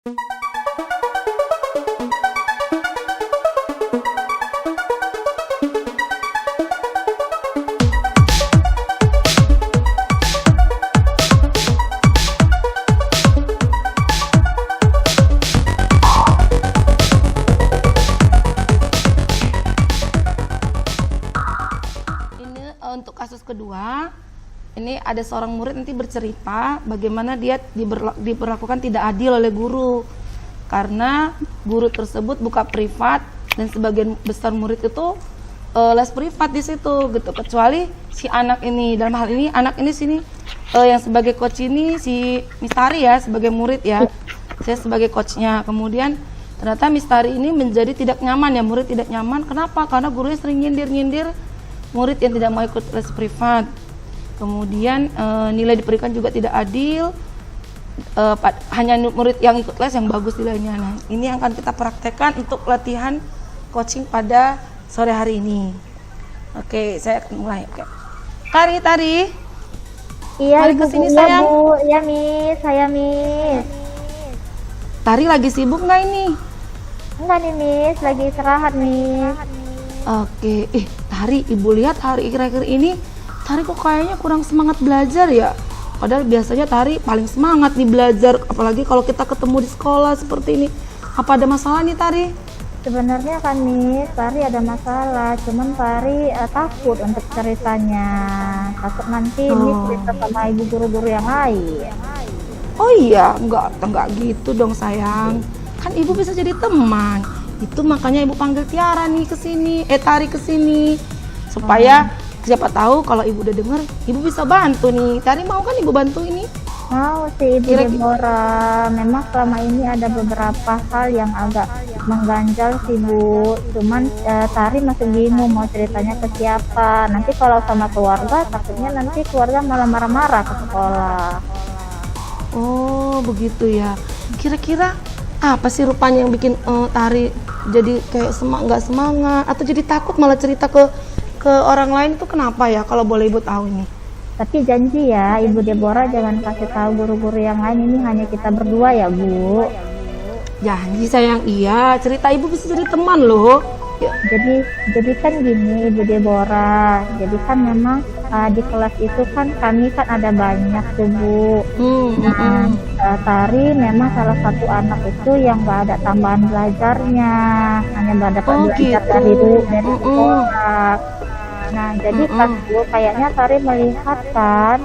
Untuk kasus kedua, ini ada seorang murid nanti bercerita bagaimana dia diperlakukan tidak adil oleh guru karena guru tersebut buka privat dan sebagian besar murid itu les privat di situ gitu, kecuali si anak ini, dalam hal ini anak ini sini yang sebagai coach ini si Mistari ya, sebagai murid ya, saya sebagai coachnya. Kemudian ternyata Mistari ini menjadi tidak nyaman ya, murid tidak nyaman. Kenapa? Karena gurunya sering nyindir murid yang tidak mau ikut les privat. Kemudian nilai diberikan juga tidak adil, hanya murid yang ikut les yang bagus nilainya. Nah, ini yang akan kita praktekkan untuk latihan coaching pada sore hari ini. Oke, saya akan mulai. Oke. Tari. Iya, Mari Ibu. kesini, Iya, sayang. Bu. Iya, Miss. Saya, Miss. Tari lagi sibuk nggak ini? Enggak nih, Miss. Lagi istirahat, Miss. Oke, Tari, Ibu lihat hari akhir-akhir ini Tari kok kayaknya kurang semangat belajar ya. Padahal biasanya Tari paling semangat nih belajar, apalagi kalau kita ketemu di sekolah seperti ini. Apa ada masalah nih Tari? Sebenarnya kan, Miss, Tari ada masalah. Cuman Tari takut untuk ceritanya. Takut nanti Miss cerita sama ibu guru-guru yang lain. Oh iya, enggak gitu dong sayang. Kan Ibu bisa jadi teman. Itu makanya Ibu panggil Tiara nih ke sini, Tari ke sini. Supaya siapa tahu kalau Ibu udah denger, Ibu bisa bantu nih. Tari mau kan Ibu bantu ini? Mau sih, Ibu Deborah. Memang selama ini ada beberapa hal yang agak mengganjal sih, Bu. Cuman Tari masih bingung mau ceritanya ke siapa. Nanti kalau sama keluarga, takutnya nanti keluarga malah marah-marah ke sekolah. Oh begitu ya. Kira-kira apa sih rupanya yang bikin Tari jadi kayak nggak semangat atau jadi takut malah cerita ke orang lain, itu kenapa ya kalau boleh Ibu tahu ini? Tapi janji ya, Ibu Deborah jangan kasih tahu guru-guru yang lain, ini hanya kita berdua ya, Bu. Janji sayang, iya. Cerita Ibu bisa jadi teman loh. Ya. Jadi kan gini, Ibu Deborah. Jadi kan memang di kelas itu kan kami kan ada banyak tuh, Bu. Tari memang salah satu anak itu yang nggak ada tambahan belajarnya, hanya dapat belajar dari sekolah. Nah, jadi pas Bu kayaknya Tari melihat kan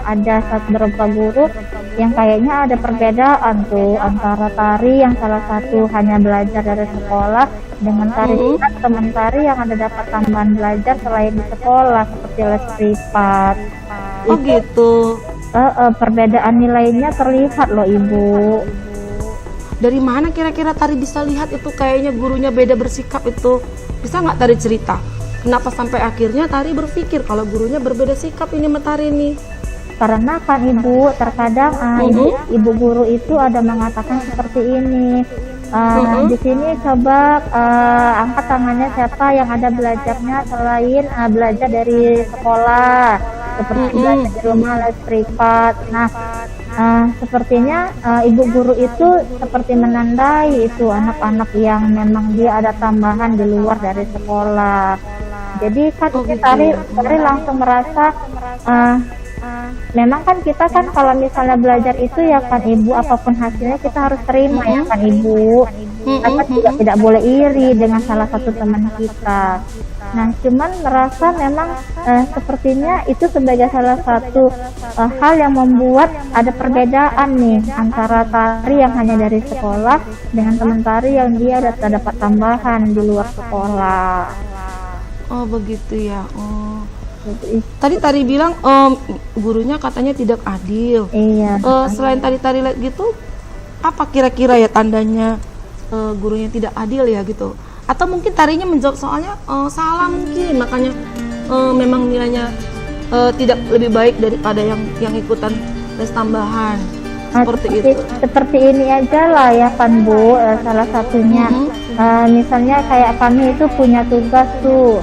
ada beberapa guru yang kayaknya ada perbedaan tuh antara Tari yang salah satu hanya belajar dari sekolah dengan Tari teman Tari yang ada dapat tambahan belajar selain di sekolah seperti les privat. Oh itu, gitu. Perbedaan nilainya terlihat loh, Ibu. Dari mana kira-kira Tari bisa lihat itu kayaknya gurunya beda bersikap itu? Bisa nggak Tari cerita? Kenapa sampai akhirnya Tari berpikir kalau gurunya berbeda sikap ini sama Tari nih? Karena kan Ibu, terkadang ibu guru itu ada mengatakan seperti ini. Di sini coba angkat tangannya siapa yang ada belajarnya selain belajar dari sekolah, seperti belajar di rumah les privat. Nah, sepertinya ibu guru itu seperti menandai itu anak-anak yang memang dia ada tambahan di luar dari sekolah. Jadi kan Tari langsung merasa memang kan kita kan kalau misalnya belajar itu ya kan Ibu, apapun hasilnya kita harus terima ya kan Ibu. Kita juga tidak boleh iri dengan salah satu teman kita. Nah, cuman merasa memang sepertinya itu sebagai salah satu hal yang membuat ada perbedaan nih antara Tari yang hanya dari sekolah dengan teman Tari yang dia dapat tambahan di luar sekolah. Oh begitu ya. Oh. Tadi Tari bilang gurunya katanya tidak adil. Iya. Selain Tari gitu, apa kira-kira ya tandanya gurunya tidak adil ya gitu? Atau mungkin Tarinya menjawab soalnya salah mungkin, makanya memang nilainya tidak lebih baik daripada yang ikutan tes tambahan. Seperti ini aja lah ya kan Bu, salah satunya misalnya kayak kami itu punya tugas tuh,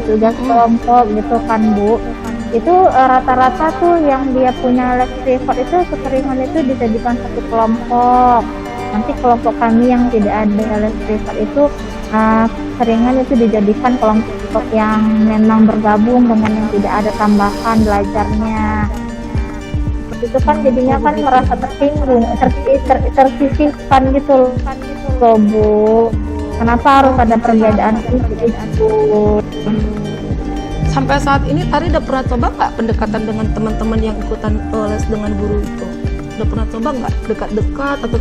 tugas kelompok gitu kan Bu. Itu rata-rata tuh yang dia punya les privat itu keseringan itu dijadikan satu kelompok. Nanti kelompok kami yang tidak ada les privat itu seringan itu dijadikan kelompok yang memang bergabung dengan yang tidak ada tambahan belajarnya. Seperti itu kan jadinya kan merasa tersinggung, tersisihkan gitu loh Bu. Kenapa harus ada perbedaan itu? Sampai saat ini Tari udah pernah coba nggak pendekatan dengan teman-teman yang ikutan les dengan guru itu? Udah pernah coba nggak dekat-dekat atau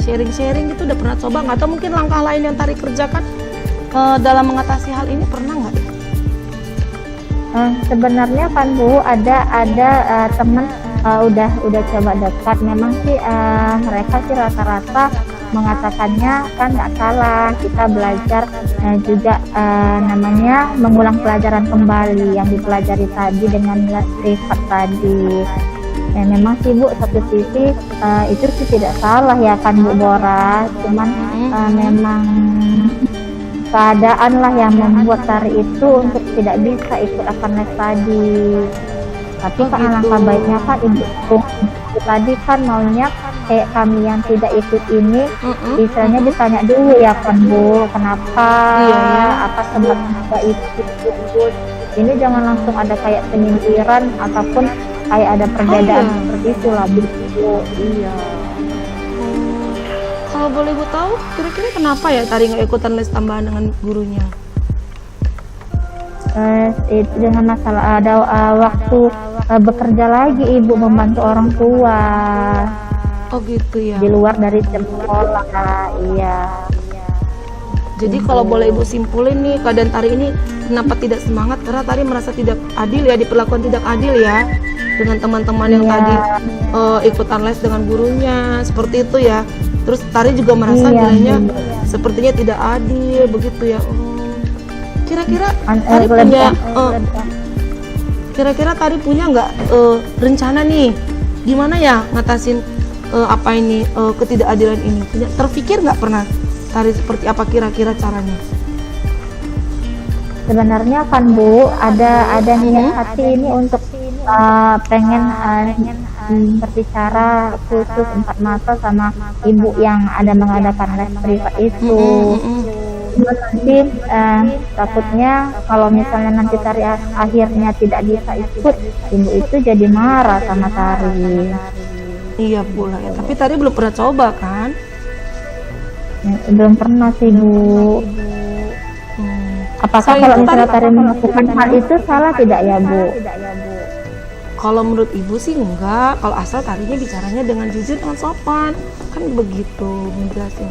sharing-sharing gitu? Udah pernah coba nggak? Atau mungkin langkah lain yang Tari kerjakan dalam mengatasi hal ini pernah nggak? Sebenarnya kan Bu ada teman udah coba dekat. Memang sih mereka sih rata-rata mengatakannya kan nggak salah, kita belajar juga namanya mengulang pelajaran kembali yang dipelajari tadi dengan les privat tadi. Memang sih Bu, satu sisi itu sih tidak salah ya kan Bu Bora, cuman memang keadaan lah yang membuat Tari itu untuk tidak bisa ikut akan les tadi. Tapi kan alangkah baiknya kan ibu tadi kan maunya kayak kami yang tidak ikut ini, misalnya ditanya dulu ya kan Bu, kenapa, apa sebabnya nggak ikut. Ini jangan langsung ada kayak penyingkiran ataupun kayak ada perbedaan seperti itu lah Bu. Iya. Kalau boleh Bu tahu, kira-kira kenapa ya Tari nggak ikutan les tambahan dengan gurunya? Itu dengan masalah ada waktu bekerja lagi Ibu, membantu orang tua. Oh gitu ya. Di luar dari jam sekolah, iya. Jadi kalau boleh Ibu simpulin nih, keadaan Tari ini kenapa tidak semangat? Karena Tari merasa tidak adil ya, diperlakukan tidak adil ya dengan teman-teman yang tadi ikutan les dengan gurunya, seperti itu ya. Terus Tari juga merasa nilainya sepertinya tidak adil, begitu ya. Kira-kira Tari punya kira-kira Tari punya nggak rencana nih gimana ya ngatasin apa ini ketidakadilan ini? Terpikir nggak pernah Tari seperti apa kira-kira caranya? Sebenarnya kan Bu ada niat hati ini untuk pengen berbicara khusus 4 mata sama ibu yang ada mengadakan les privat itu. Nanti takutnya kalau misalnya nanti Tari akhirnya tidak bisa ikut, ibu itu jadi marah sama Tari. Iya pula ya, tapi Tari belum pernah coba kan? Belum pernah sih Bu. Apakah kalau misalnya Tari melakukan hal itu salah tidak ya Bu? Kalau menurut Ibu sih enggak, kalau asal Tarinya bicaranya dengan jujur, dengan sopan, kan begitu menjelasin.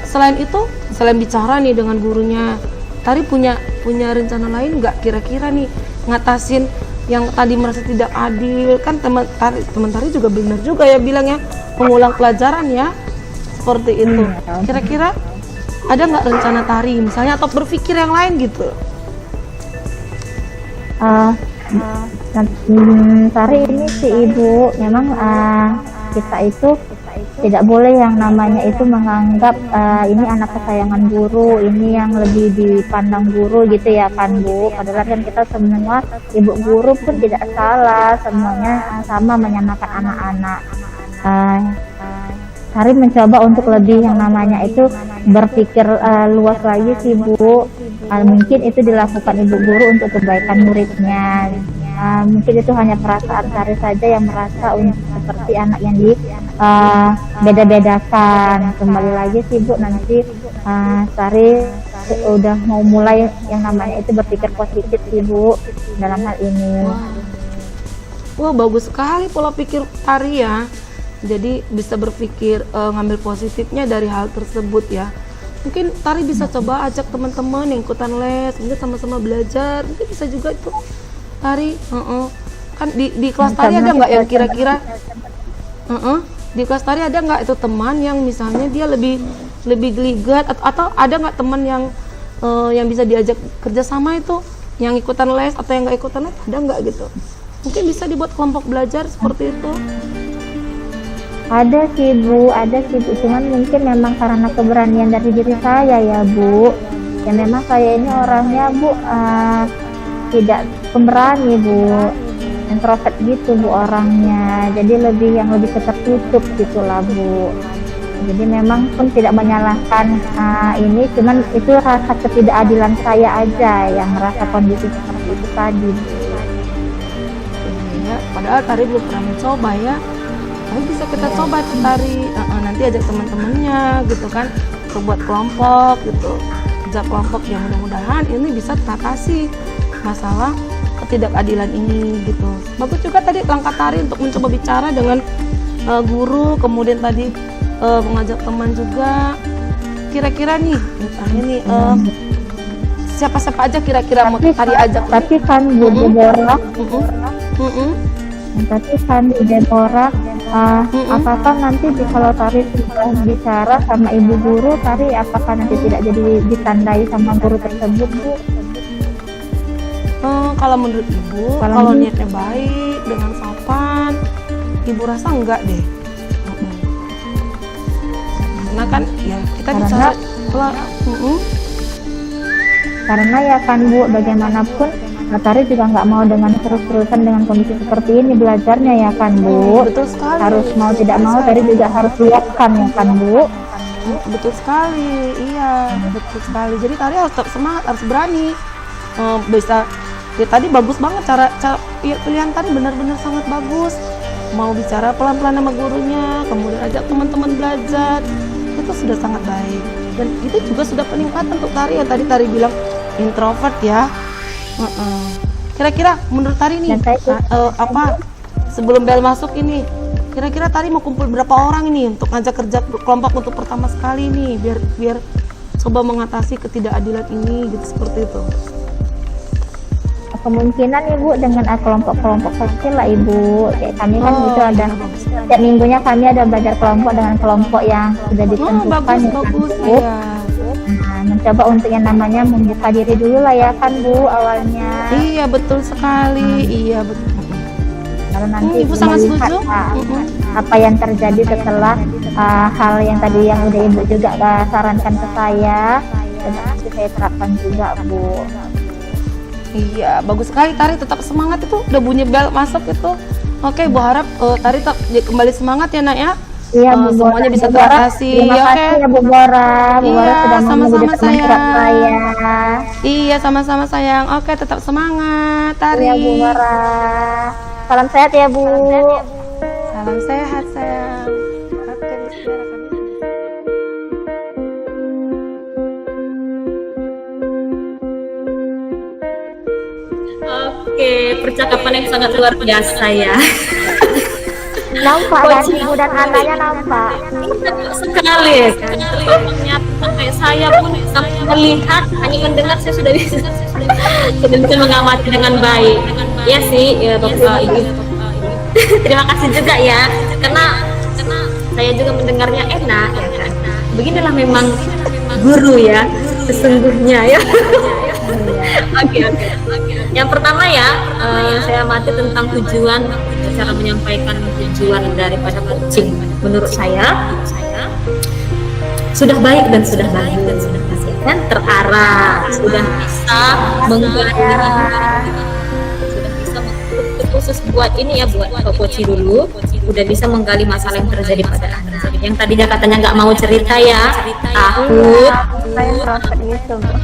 Selain itu, selain bicara nih dengan gurunya, Tari punya rencana lain nggak kira-kira nih ngatasin yang tadi merasa tidak adil? Kan teman Tari juga benar juga ya bilangnya mengulang pelajaran ya, seperti itu. Kira-kira ada nggak rencana Tari misalnya atau berpikir yang lain gitu? Tari ini sih Ibu, memang kita itu tidak boleh yang namanya itu menganggap ini anak kesayangan guru, ini yang lebih dipandang guru gitu ya kan Bu. Padahal kan kita semua ibu guru pun tidak salah, semuanya sama menyamakan anak-anak. Tari mencoba untuk lebih yang namanya itu berpikir luas lagi sih Bu. Mungkin itu dilakukan ibu guru untuk kebaikan muridnya. Mungkin itu hanya perasaan Tari saja yang merasa seperti anak yang beda-bedakan. Kembali lagi sih Bu, nanti Tari udah mau mulai yang namanya itu berpikir positif sih Bu dalam hal ini. Wah bagus sekali pola pikir Tari ya. Jadi bisa berpikir ngambil positifnya dari hal tersebut ya. Mungkin Tari bisa coba ajak teman-teman yang ikutan les, mungkin sama-sama belajar. Mungkin bisa juga itu Tari, kan di kelas Tari ada nggak yang kira-kira di kelas Tari ada nggak itu teman yang misalnya dia lebih geligat atau ada nggak teman yang bisa diajak kerjasama itu yang ikutan les atau yang nggak ikutan les, ada nggak gitu? Mungkin bisa dibuat kelompok belajar seperti itu. Ada sih Bu, cuman mungkin memang karena keberanian dari diri saya ya Bu. Ya memang saya ini orangnya Bu tidak pemberani Bu, introvert gitu Bu orangnya, jadi lebih tertutup gitulah Bu. Jadi memang pun tidak menyalahkan ini, cuman itu rasa ketidakadilan saya aja yang merasa kondisi seperti itu tadi. Ya, padahal Tari belum pernah mencoba ya. Tapi bisa kita coba tuh Tari. Nanti ajak teman-temannya gitu kan, buat kelompok gitu. Ajak kelompok yang mudah-mudahan ini bisa teratasi masalah ketidakadilan ini gitu. Bagus juga tadi langkah Tari untuk mencoba bicara dengan guru, kemudian tadi mengajak teman juga. Kira-kira nih, misalnya nih siapa-siapa aja kira-kira mau Tari ajak? Tapi kan Bu Deborah, tapi kan Bu Deborah, apakah nanti kalau Tari sudah bicara sama ibu guru, Tari apakah nanti tidak jadi ditandai sama guru tersebut, Bu? Kalau menurut ibu, kalau niatnya baik dengan sopan, ibu rasa enggak deh. Karena kan ya kita bicara karena ya kan Bu, bagaimanapun Tari juga nggak mau dengan terus-terusan dengan kondisi seperti ini belajarnya ya kan Bu. Betul sekali. Harus mau tidak mau Tari juga harus lihatkan ya kan Bu. Betul sekali, iya betul sekali. Jadi Tari harus tetap semangat, harus berani. Bisa ya, tadi bagus banget cara ya, pilihan Tari benar-benar sangat bagus. Mau bicara pelan-pelan sama gurunya, kemudian ajak teman-teman belajar, itu sudah sangat baik. Dan itu juga sudah peningkatan untuk Tari yang tadi Tari bilang introvert ya. Kira-kira menurut Tari nih apa sebelum bel masuk ini, kira-kira Tari mau kumpul berapa orang ini untuk ngajak kerja kelompok untuk pertama sekali nih, biar coba mengatasi ketidakadilan ini gitu, seperti itu. Kemungkinan Ibu dengan kelompok-kelompok kecil lah Ibu. Kayak kami kan itu ada setiap minggunya kami ada belajar kelompok dengan kelompok yang sudah ditentukan bagus, Bu. Iya. Nah, mencoba untuk yang namanya membuka diri dulu lah ya kan Bu awalnya. Iya betul sekali, iya betul. Kalau nanti Ibu sangat setuju. Apa yang terjadi setelah hal yang tadi yang udah Ibu juga sarankan ke saya, dan nanti saya terapkan juga Bu. Iya, bagus sekali Tari, tetap semangat, itu udah bunyi bel masuk itu. Oke, Bu harap Tari tetap kembali semangat ya Nak ya. Iya, Bu semuanya Bora, bisa Bu Bora. teratasi. Terima Ya, kasih ya Bu Bora. Bu Bora Iya, sudah mau sama-sama menjadi teman curhat saya. Iya, sama-sama sayang. Oke, tetap semangat Tari. Iya Bu Bora. Salam sehat ya Bu. Salam sehat sayang. Oke, bismillah. Oke, percakapan yang sangat luar biasa ya. Nampak dan ibu dan anaknya nampak. Sekali ya kan. Ternyata kayak saya pun sampai melihat, hanya mendengar saya sudah bisa mengamati dengan baik. Ya sih, ya Bapak Ibu. Terima kasih juga ya, karena saya juga mendengarnya enak ya kan. Beginilah memang guru ya, sesungguhnya ya. Oke. Yang pertama ya, saya amati tentang tujuan, cara menyampaikan tujuan daripada coaching. Menurut saya sudah baik dan sudah bagus, kan terarah, sudah bisa menggali, sudah bisa khusus buat ini ya, buat coaching dulu, udah bisa menggali masalah yang terjadi pada anak. Yang tadinya katanya nggak mau cerita ya, takut. Saya merasa gitu Bu.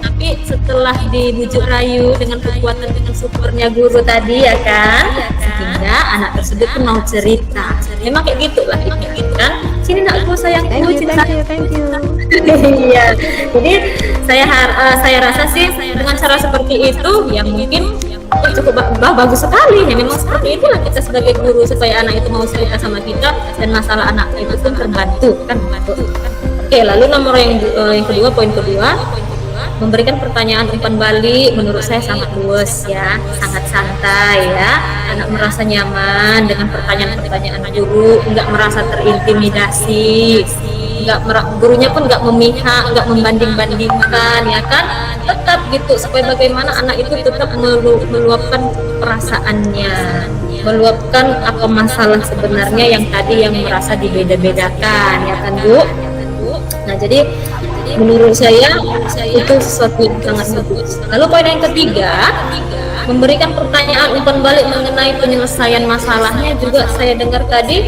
Tapi setelah dibujuk rayu dengan kekuatan dengan supportnya guru tadi ya kan, sehingga anak tersebut pun mau cerita. Memang kayak gitulah gitu kan. Sini nak gue sayangku cerita. Thank you. Iya. Jadi saya rasa sih dengan cara seperti itu ya mungkin cukup bagus sekali ya. Memang seperti itulah kita sebagai guru, supaya anak itu mau cerita sama kita dan masalah anak itu pun terbantu kan. Oke, lalu nomor yang kedua, poin kedua, memberikan pertanyaan umpan balik menurut saya sangat luas ya, sangat santai ya. Anak merasa nyaman dengan pertanyaan-pertanyaan guru, nggak merasa terintimidasi, gurunya pun nggak memihak, nggak membanding-bandingkan ya kan. Tetap gitu, supaya bagaimana anak itu tetap meluapkan perasaannya, meluapkan apa masalah sebenarnya yang tadi yang merasa dibeda-bedakan ya kan Bu. Nah jadi menurut saya itu sesuatu yang sangat bagus. Lalu poin yang ketiga, memberikan pertanyaan umpan balik mengenai penyelesaian masalahnya juga saya dengar tadi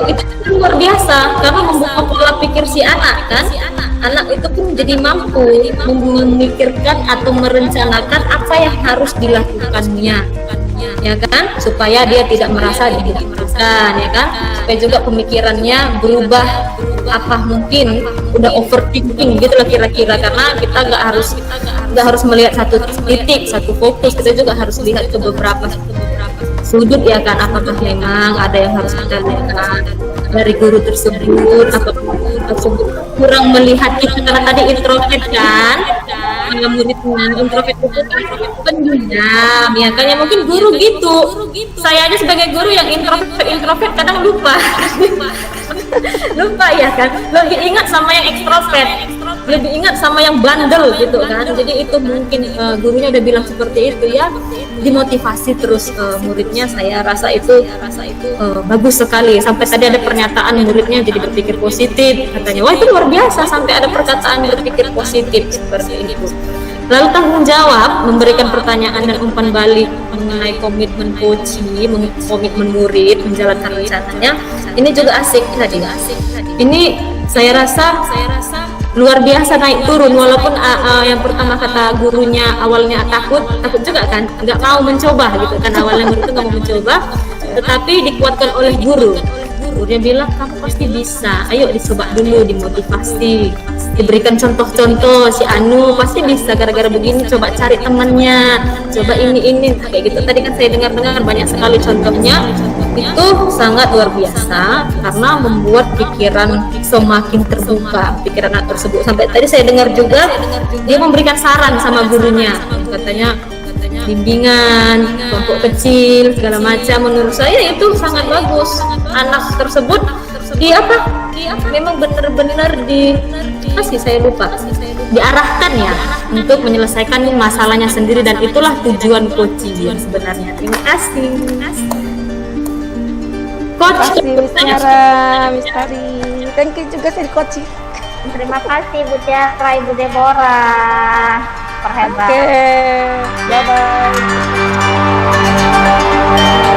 itu luar biasa karena membuka pola pikir si anak kan. Anak itu pun jadi mampu memikirkan atau merencanakan apa yang harus dilakukannya, ya kan, supaya dia tidak merasa dibutuhkan, ya kan, supaya juga pemikirannya berubah, apa mungkin udah overthinking gitu lah kira-kira, karena kita nggak harus melihat satu titik, satu fokus, kita juga harus lihat ke beberapa sudut, ya kan, apakah memang ada yang harus kita lihat dari guru tersebut atau tersebut kurang melihat kita, karena tadi introvert kan, murid dengan introvert itu kan pendiam, ya kan, ya mungkin guru gitu, saya aja sebagai guru yang introvert kadang lupa lupa, ya kan, lebih ingat sama yang ekstrovert, lebih ingat sama yang bandel gitu kan. Jadi itu mungkin gurunya udah bilang seperti itu, ya dimotivasi terus muridnya. Saya rasa itu bagus sekali. Sampai tadi ada pernyataan muridnya jadi berpikir positif, katanya wah itu luar biasa sampai ada perkataan berpikir positif seperti itu. Lalu tanggung jawab memberikan pertanyaan dan umpan balik mengenai komitmen coaching, komitmen murid menjalankan rencananya. Ini juga asik tadi. Ini saya rasa luar biasa naik turun, walaupun yang pertama kata gurunya awalnya takut juga kan, nggak mau mencoba gitu kan, awalnya murid itu nggak mau mencoba, tetapi dikuatkan oleh guru. Gurunya bilang kamu pasti bisa, ayo dicoba dulu, dimotivasi, diberikan contoh-contoh, si Anu pasti bisa gara-gara begini, coba cari temannya, coba ini kayak gitu. Tadi kan saya dengar banyak sekali contohnya, itu sangat luar biasa karena membuat pikiran semakin terbuka, pikiran anak tersebut. Sampai tadi saya dengar juga dia memberikan saran sama gurunya, katanya bimbingan, kelompok kecil, segala macam. Menurut saya itu sangat bagus. Anak tersebut memang benar-benar diarahkan ya untuk menyelesaikan masalahnya sendiri, dan itulah tujuan coaching sebenarnya. Terima kasih. Coach, Miss Tiara, Miss Tari, thank you juga dari coaching. Terima kasih Bu Tiara, Ibu Deborah, perhebat. Oke, bye bye.